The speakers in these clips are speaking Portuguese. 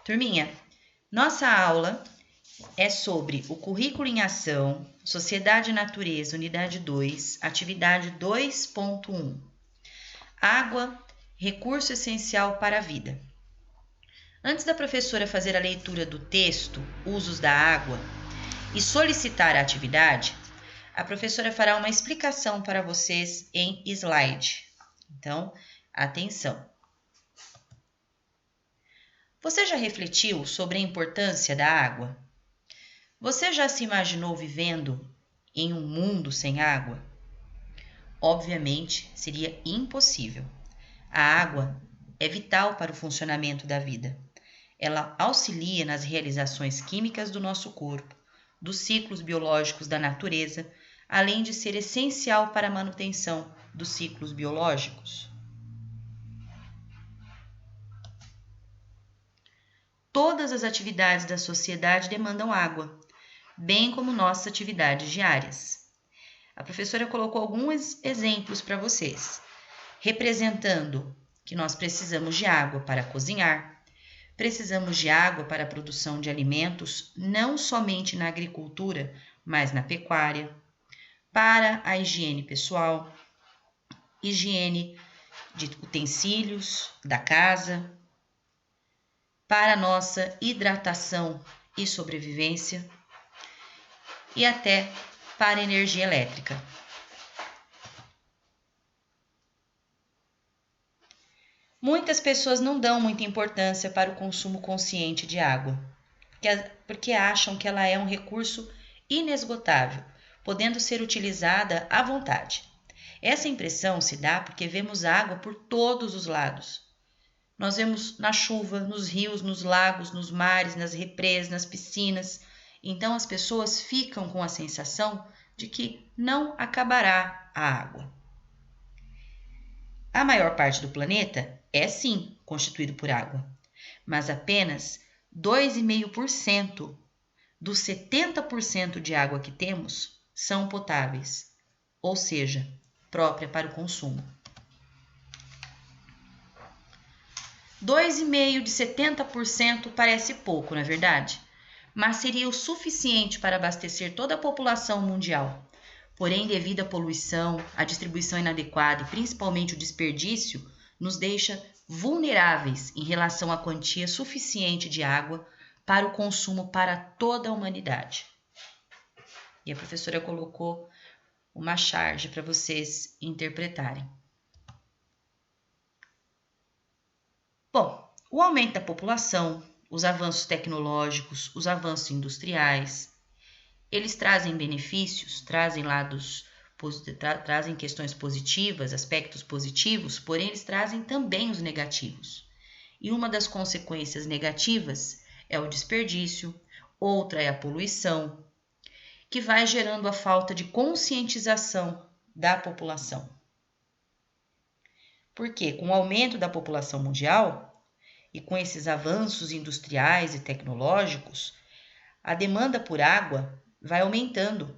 Turminha, nossa aula é sobre o currículo em ação, Sociedade e Natureza, unidade 2, atividade 2.1. Água, recurso essencial para a vida. Antes da professora fazer a leitura do texto, Usos da Água, e solicitar a atividade, a professora fará uma explicação para vocês em slide. Então, atenção. Você já refletiu sobre a importância da água? Você já se imaginou vivendo em um mundo sem água? Obviamente, seria impossível. A água é vital para o funcionamento da vida. Ela auxilia nas realizações químicas do nosso corpo, dos ciclos biológicos da natureza, além de ser essencial para a manutenção dos ciclos biológicos. Todas as atividades da sociedade demandam água, bem como nossas atividades diárias. A professora colocou alguns exemplos para vocês, representando que nós precisamos de água para cozinhar, precisamos de água para a produção de alimentos, não somente na agricultura, mas na pecuária, para a higiene pessoal, higiene de utensílios da casa, para a nossa hidratação e sobrevivência e até para a energia elétrica. Muitas pessoas não dão muita importância para o consumo consciente de água, porque acham que ela é um recurso inesgotável, podendo ser utilizada à vontade. Essa impressão se dá porque vemos água por todos os lados. Nós vemos na chuva, nos rios, nos lagos, nos mares, nas represas, nas piscinas. Então as pessoas ficam com a sensação de que não acabará a água. A maior parte do planeta é sim constituído por água, mas apenas 2,5% dos 70% de água que temos são potáveis, ou seja, própria para o consumo. 2,5% de 70% parece pouco, não é verdade? Mas seria o suficiente para abastecer toda a população mundial. Porém, devido à poluição, à distribuição inadequada e principalmente o desperdício, nos deixa vulneráveis em relação à quantia suficiente de água para o consumo para toda a humanidade. E a professora colocou uma charge para vocês interpretarem. Bom, o aumento da população, os avanços tecnológicos, os avanços industriais, eles trazem benefícios, trazem trazem questões positivas, aspectos positivos, porém eles trazem também os negativos. E uma das consequências negativas é o desperdício, outra é a poluição, que vai gerando a falta de conscientização da população. Porque com o aumento da população mundial e com esses avanços industriais e tecnológicos, a demanda por água vai aumentando.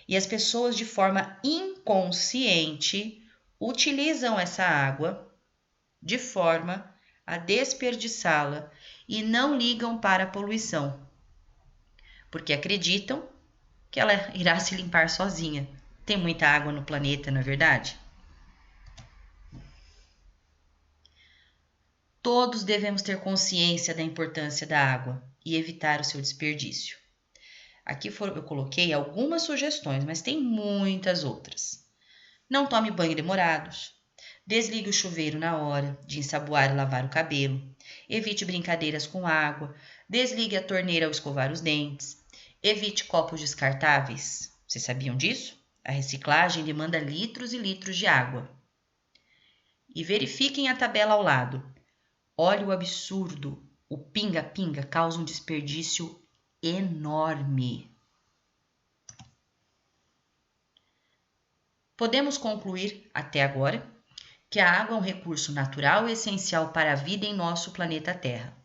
E as pessoas, de forma inconsciente, utilizam essa água de forma a desperdiçá-la e não ligam para a poluição, porque acreditam que ela irá se limpar sozinha. Tem muita água no planeta, não é verdade? Todos devemos ter consciência da importância da água e evitar o seu desperdício. Aqui eu coloquei algumas sugestões, mas tem muitas outras. Não tome banho demorados. Desligue o chuveiro na hora de ensaboar e lavar o cabelo. Evite brincadeiras com água. Desligue a torneira ao escovar os dentes. Evite copos descartáveis. Vocês sabiam disso? A reciclagem demanda litros e litros de água. E verifiquem a tabela ao lado. Olha o absurdo. O pinga-pinga causa um desperdício enorme. Podemos concluir até agora que a água é um recurso natural e essencial para a vida em nosso planeta Terra.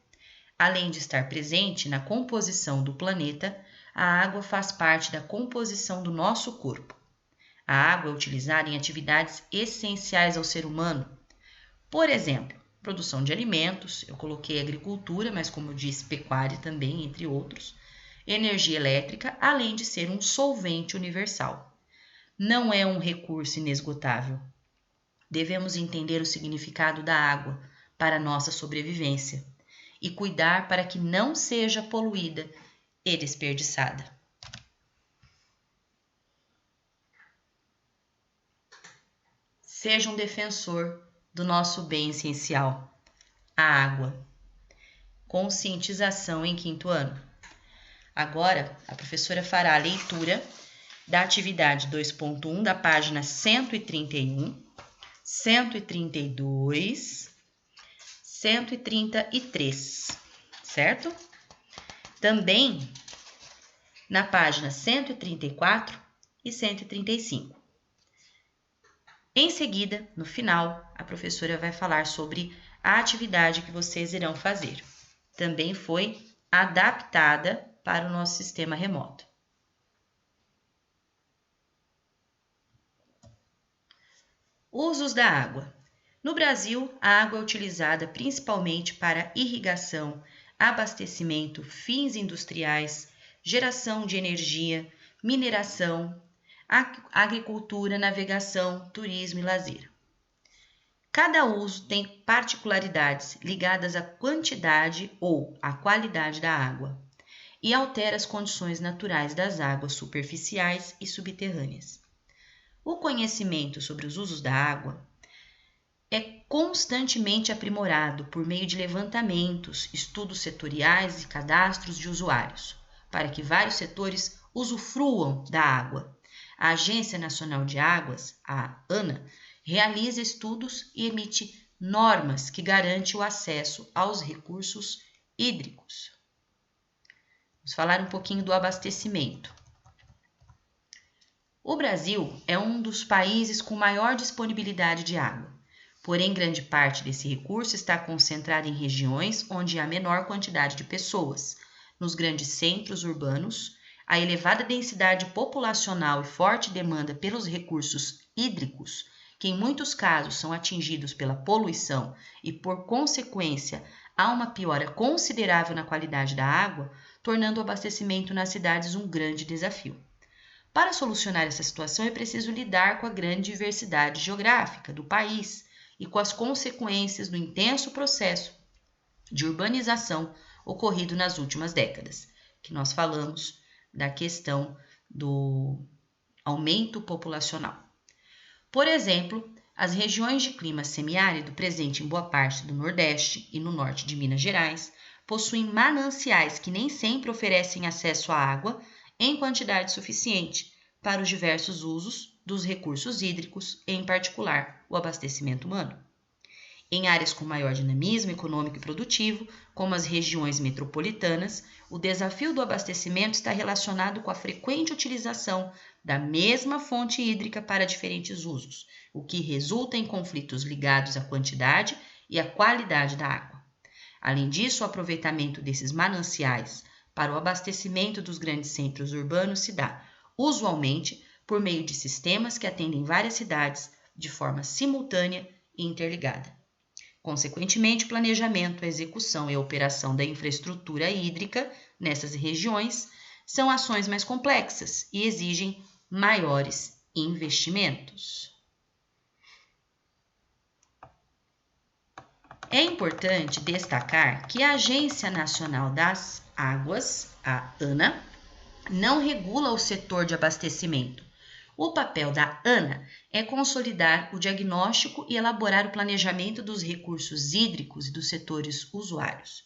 Além de estar presente na composição do planeta, a água faz parte da composição do nosso corpo. A água é utilizada em atividades essenciais ao ser humano. Por exemplo, produção de alimentos, eu coloquei agricultura, mas como eu disse, pecuária também, entre outros, energia elétrica, além de ser um solvente universal. Não é um recurso inesgotável. Devemos entender o significado da água para nossa sobrevivência e cuidar para que não seja poluída e desperdiçada. Seja um defensor do nosso bem essencial, a água. Conscientização em 5º ano. Agora, a professora fará a leitura da atividade 2.1 da página 131, 132, 133, certo? Também na página 134 e 135. Em seguida, no final, a professora vai falar sobre a atividade que vocês irão fazer. Também foi adaptada para o nosso sistema remoto. Usos da água. No Brasil, a água é utilizada principalmente para irrigação, abastecimento, fins industriais, geração de energia, mineração, agricultura, navegação, turismo e lazer. Cada uso tem particularidades ligadas à quantidade ou à qualidade da água e altera as condições naturais das águas superficiais e subterrâneas. O conhecimento sobre os usos da água é constantemente aprimorado por meio de levantamentos, estudos setoriais e cadastros de usuários, para que vários setores usufruam da água. A Agência Nacional de Águas, a ANA, realiza estudos e emite normas que garantem o acesso aos recursos hídricos. Vamos falar um pouquinho do abastecimento. O Brasil é um dos países com maior disponibilidade de água, porém grande parte desse recurso está concentrada em regiões onde há menor quantidade de pessoas. Nos grandes centros urbanos, a elevada densidade populacional e forte demanda pelos recursos hídricos, que em muitos casos são atingidos pela poluição e, por consequência, há uma piora considerável na qualidade da água, tornando o abastecimento nas cidades um grande desafio. Para solucionar essa situação, é preciso lidar com a grande diversidade geográfica do país e com as consequências do intenso processo de urbanização ocorrido nas últimas décadas, que nós falamos da questão do aumento populacional. Por exemplo, as regiões de clima semiárido presentes em boa parte do Nordeste e no norte de Minas Gerais possuem mananciais que nem sempre oferecem acesso à água em quantidade suficiente para os diversos usos dos recursos hídricos, em particular o abastecimento humano. Em áreas com maior dinamismo econômico e produtivo, como as regiões metropolitanas, o desafio do abastecimento está relacionado com a frequente utilização da mesma fonte hídrica para diferentes usos, o que resulta em conflitos ligados à quantidade e à qualidade da água. Além disso, o aproveitamento desses mananciais para o abastecimento dos grandes centros urbanos se dá, usualmente, por meio de sistemas que atendem várias cidades de forma simultânea e interligada. Consequentemente, o planejamento, a execução e a operação da infraestrutura hídrica nessas regiões são ações mais complexas e exigem maiores investimentos. É importante destacar que a Agência Nacional das Águas, a ANA, não regula o setor de abastecimento. O papel da ANA é consolidar o diagnóstico e elaborar o planejamento dos recursos hídricos e dos setores usuários.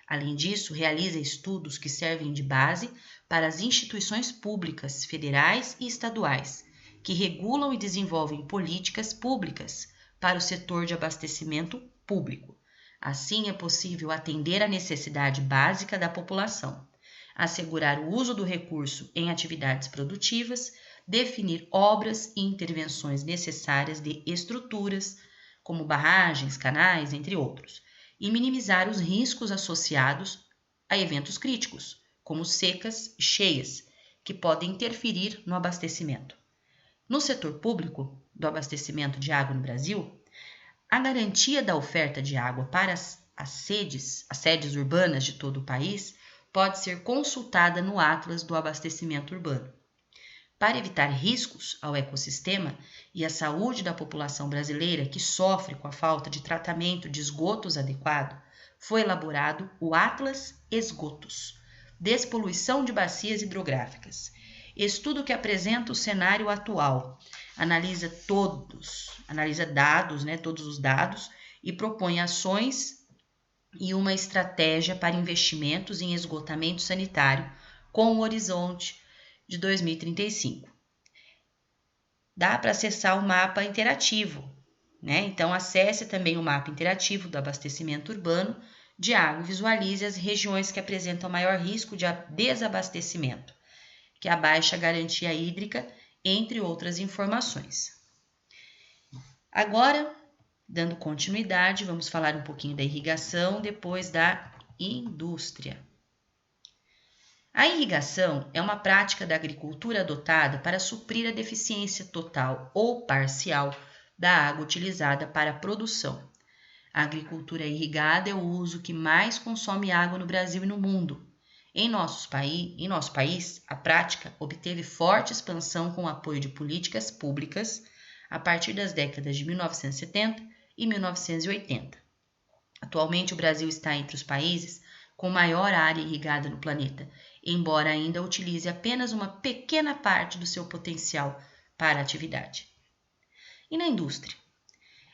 Além disso, realiza estudos que servem de base para as instituições públicas, federais e estaduais, que regulam e desenvolvem políticas públicas para o setor de abastecimento público. Assim, é possível atender à necessidade básica da população, assegurar o uso do recurso em atividades produtivas, definir obras e intervenções necessárias de estruturas, como barragens, canais, entre outros, e minimizar os riscos associados a eventos críticos, como secas e cheias, que podem interferir no abastecimento. No setor público do abastecimento de água no Brasil, A garantia da oferta de água para as sedes urbanas de todo o país pode ser consultada no Atlas do Abastecimento Urbano. Para evitar riscos ao ecossistema e à saúde da população brasileira que sofre com a falta de tratamento de esgotos adequado, foi elaborado o Atlas Esgotos, Despoluição de Bacias Hidrográficas, estudo que apresenta o cenário atual, analisa dados, todos os dados e propõe ações e uma estratégia para investimentos em esgotamento sanitário com o horizonte de 2035. Dá para acessar o mapa interativo, Então acesse também o mapa interativo do abastecimento urbano de água e visualize as regiões que apresentam maior risco de desabastecimento, que é a baixa garantia hídrica, entre outras informações. Agora, dando continuidade, vamos falar um pouquinho da irrigação, depois da indústria. A irrigação é uma prática da agricultura adotada para suprir a deficiência total ou parcial da água utilizada para a produção. A agricultura irrigada é o uso que mais consome água no Brasil e no mundo. Em nosso país, a prática obteve forte expansão com o apoio de políticas públicas a partir das décadas de 1970 e 1980. Atualmente, o Brasil está entre os países com maior área irrigada no planeta, embora ainda utilize apenas uma pequena parte do seu potencial para a atividade. E na indústria?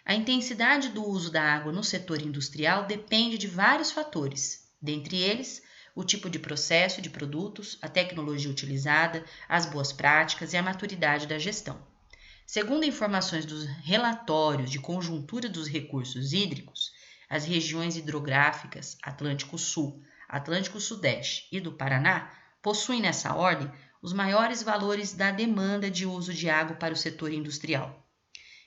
A intensidade do uso da água no setor industrial depende de vários fatores, dentre eles, o tipo de processo de produtos, a tecnologia utilizada, as boas práticas e a maturidade da gestão. Segundo informações dos relatórios de conjuntura dos recursos hídricos, as regiões hidrográficas Atlântico Sul, Atlântico Sudeste e do Paraná possuem nessa ordem os maiores valores da demanda de uso de água para o setor industrial.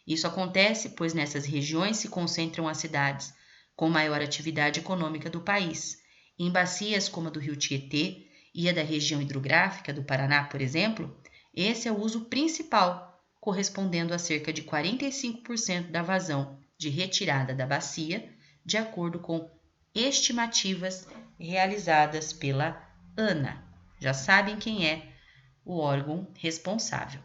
Isso acontece pois nessas regiões se concentram as cidades com maior atividade econômica do país. Em bacias como a do Rio Tietê e a da região hidrográfica do Paraná, por exemplo, esse é o uso principal, correspondendo a cerca de 45% da vazão de retirada da bacia, de acordo com estimativas realizadas pela ANA. Já sabem quem é o órgão responsável.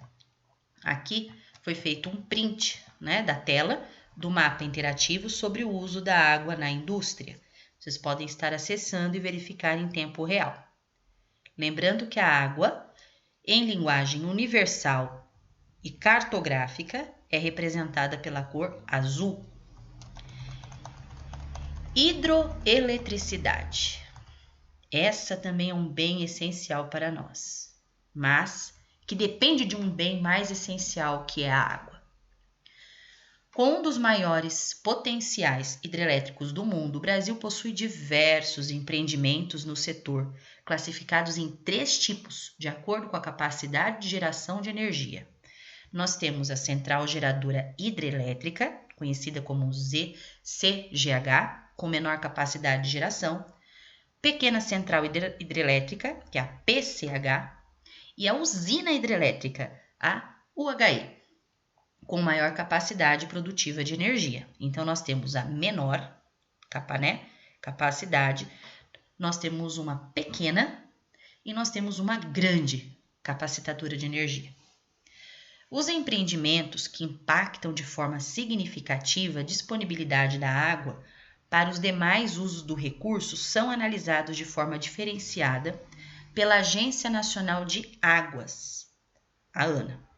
Aqui foi feito um print, da tela do mapa interativo sobre o uso da água na indústria. Vocês podem estar acessando e verificar em tempo real. Lembrando que a água, em linguagem universal e cartográfica, é representada pela cor azul. Hidroeletricidade. Essa também é um bem essencial para nós, mas que depende de um bem mais essencial, que é a água. Com um dos maiores potenciais hidrelétricos do mundo, o Brasil possui diversos empreendimentos no setor, classificados em 3 tipos, de acordo com a capacidade de geração de energia. Nós temos a central geradora hidrelétrica, conhecida como CGH, com menor capacidade de geração, pequena central hidrelétrica, que é a PCH, e a usina hidrelétrica, a UHE, com maior capacidade produtiva de energia. Então, nós temos a menor capacidade, nós temos uma pequena e nós temos uma grande capacitadora de energia. Os empreendimentos que impactam de forma significativa a disponibilidade da água para os demais usos do recurso são analisados de forma diferenciada pela Agência Nacional de Águas, a ANA.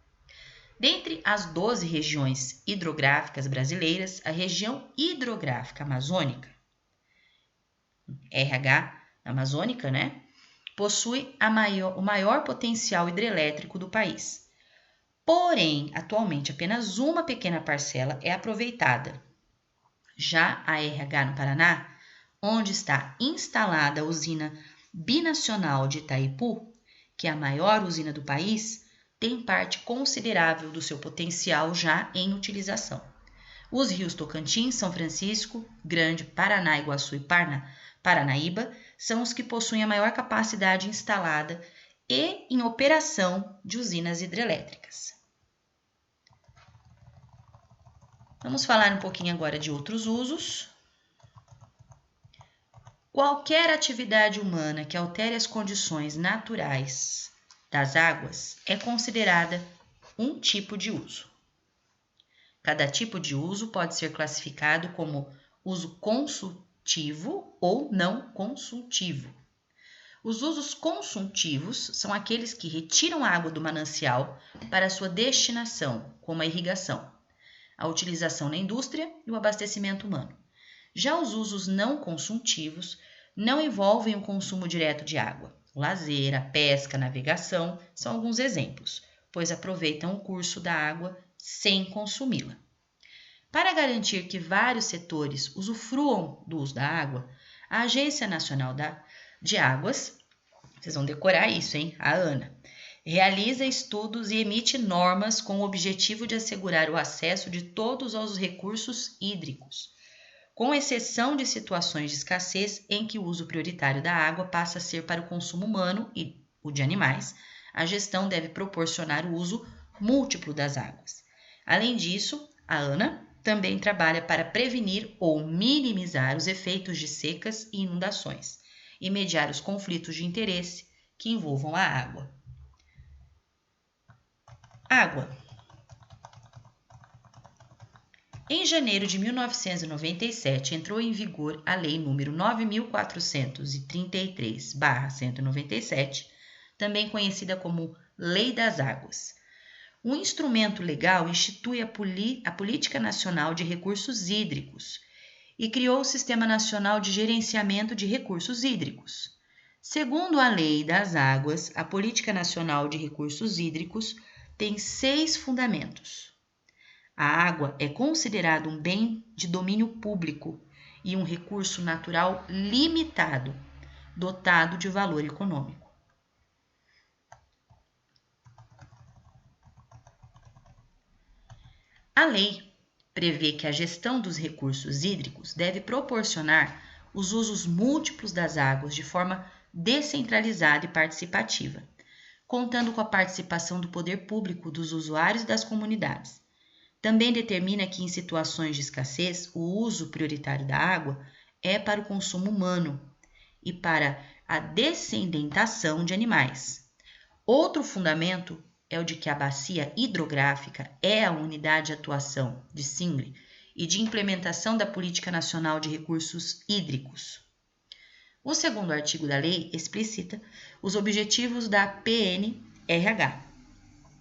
Dentre as 12 regiões hidrográficas brasileiras, a região hidrográfica amazônica, RH amazônica, possui o maior potencial hidrelétrico do país. Porém, atualmente apenas uma pequena parcela é aproveitada. Já a RH no Paraná, onde está instalada a usina binacional de Itaipu, que é a maior usina do país, tem parte considerável do seu potencial já em utilização. Os rios Tocantins, São Francisco, Grande, Paraná, Iguaçu e Paranaíba são os que possuem a maior capacidade instalada e em operação de usinas hidrelétricas. Vamos falar um pouquinho agora de outros usos. Qualquer atividade humana que altere as condições naturais das águas é considerada um tipo de uso. Cada tipo de uso pode ser classificado como uso consultivo ou não consultivo. Os usos consultivos são aqueles que retiram a água do manancial para sua destinação, como a irrigação, a utilização na indústria e o abastecimento humano. Já os usos não consultivos não envolvem o consumo direto de água. O lazer, a pesca, a navegação são alguns exemplos, pois aproveitam o curso da água sem consumi-la. Para garantir que vários setores usufruam do uso da água, a Agência Nacional de Águas, vocês vão decorar isso, hein? A ANA, realiza estudos e emite normas com o objetivo de assegurar o acesso de todos aos recursos hídricos, com exceção de situações de escassez em que o uso prioritário da água passa a ser para o consumo humano e o de animais. A gestão deve proporcionar o uso múltiplo das águas. Além disso, a ANA também trabalha para prevenir ou minimizar os efeitos de secas e inundações e mediar os conflitos de interesse que envolvam a água. Água. Em janeiro de 1997, entrou em vigor a Lei nº 9.433/197, também conhecida como Lei das Águas. O instrumento legal institui a Política Nacional de Recursos Hídricos e criou o Sistema Nacional de Gerenciamento de Recursos Hídricos. Segundo a Lei das Águas, a Política Nacional de Recursos Hídricos tem 6 fundamentos. A água é considerada um bem de domínio público e um recurso natural limitado, dotado de valor econômico. A lei prevê que a gestão dos recursos hídricos deve proporcionar os usos múltiplos das águas de forma descentralizada e participativa, contando com a participação do poder público, dos usuários e das comunidades. Também determina que, em situações de escassez, o uso prioritário da água é para o consumo humano e para a descendentação de animais. Outro fundamento é o de que a bacia hidrográfica é a unidade de atuação de SINGRE e de implementação da Política Nacional de Recursos Hídricos. O segundo artigo da lei explicita os objetivos da PNRH.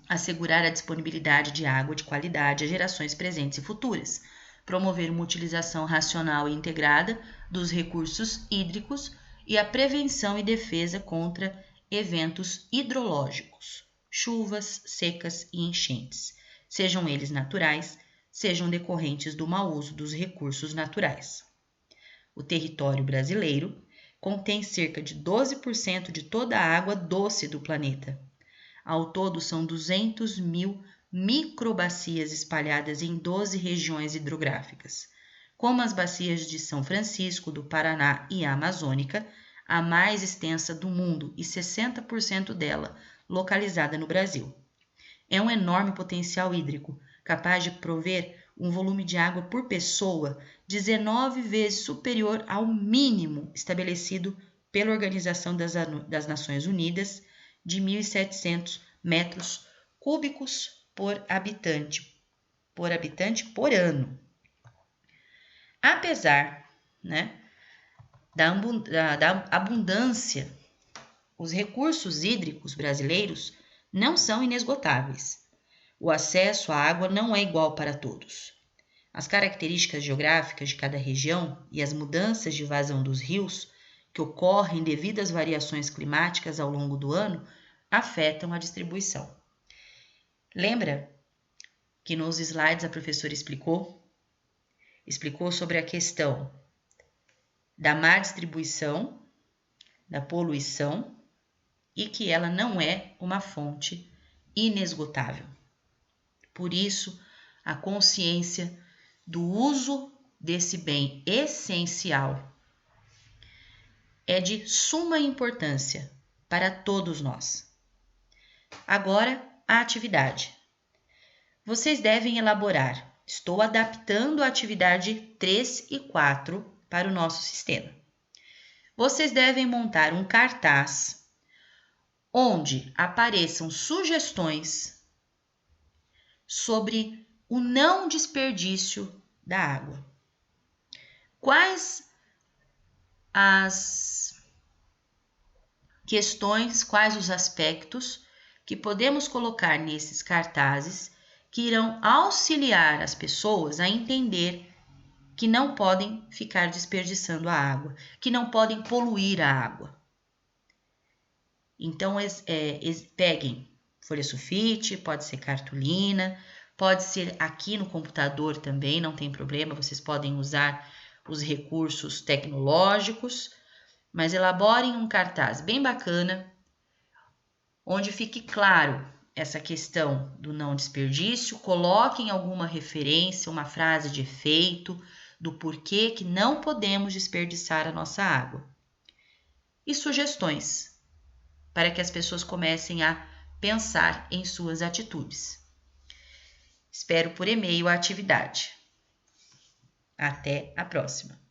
Assegurar a disponibilidade de água de qualidade a gerações presentes e futuras, promover uma utilização racional e integrada dos recursos hídricos e a prevenção e defesa contra eventos hidrológicos, chuvas, secas e enchentes, sejam eles naturais, sejam decorrentes do mau uso dos recursos naturais. O território brasileiro contém cerca de 12% de toda a água doce do planeta. Ao todo, são 200 mil microbacias espalhadas em 12 regiões hidrográficas, como as bacias de São Francisco, do Paraná e a Amazônica, a mais extensa do mundo e 60% dela localizada no Brasil. É um enorme potencial hídrico, capaz de prover um volume de água por pessoa 19 vezes superior ao mínimo estabelecido pela Organização das Nações Unidas, de 1.700 metros cúbicos por habitante por ano. Apesar, da abundância, os recursos hídricos brasileiros não são inesgotáveis. O acesso à água não é igual para todos. As características geográficas de cada região e as mudanças de vazão dos rios, que ocorrem devido às variações climáticas ao longo do ano, afetam a distribuição. Lembra que nos slides a professora explicou sobre a questão da má distribuição, da poluição, e que ela não é uma fonte inesgotável. Por isso, a consciência do uso desse bem essencial é de suma importância para todos nós. Agora, a atividade. Vocês devem elaborar Estou adaptando a atividade 3 e 4 para o nosso sistema. Vocês devem montar um cartaz onde apareçam sugestões sobre o não desperdício da água. Quais as questões, quais os aspectos que podemos colocar nesses cartazes que irão auxiliar as pessoas a entender que não podem ficar desperdiçando a água, que não podem poluir a água. Então, peguem folha sulfite, pode ser cartolina, pode ser aqui no computador também, não tem problema, vocês podem usar os recursos tecnológicos, mas elaborem um cartaz bem bacana, onde fique claro essa questão do não desperdício, coloquem alguma referência, uma frase de efeito, do porquê que não podemos desperdiçar a nossa água. E sugestões, para que as pessoas comecem a pensar em suas atitudes. Espero por e-mail a atividade. Até a próxima!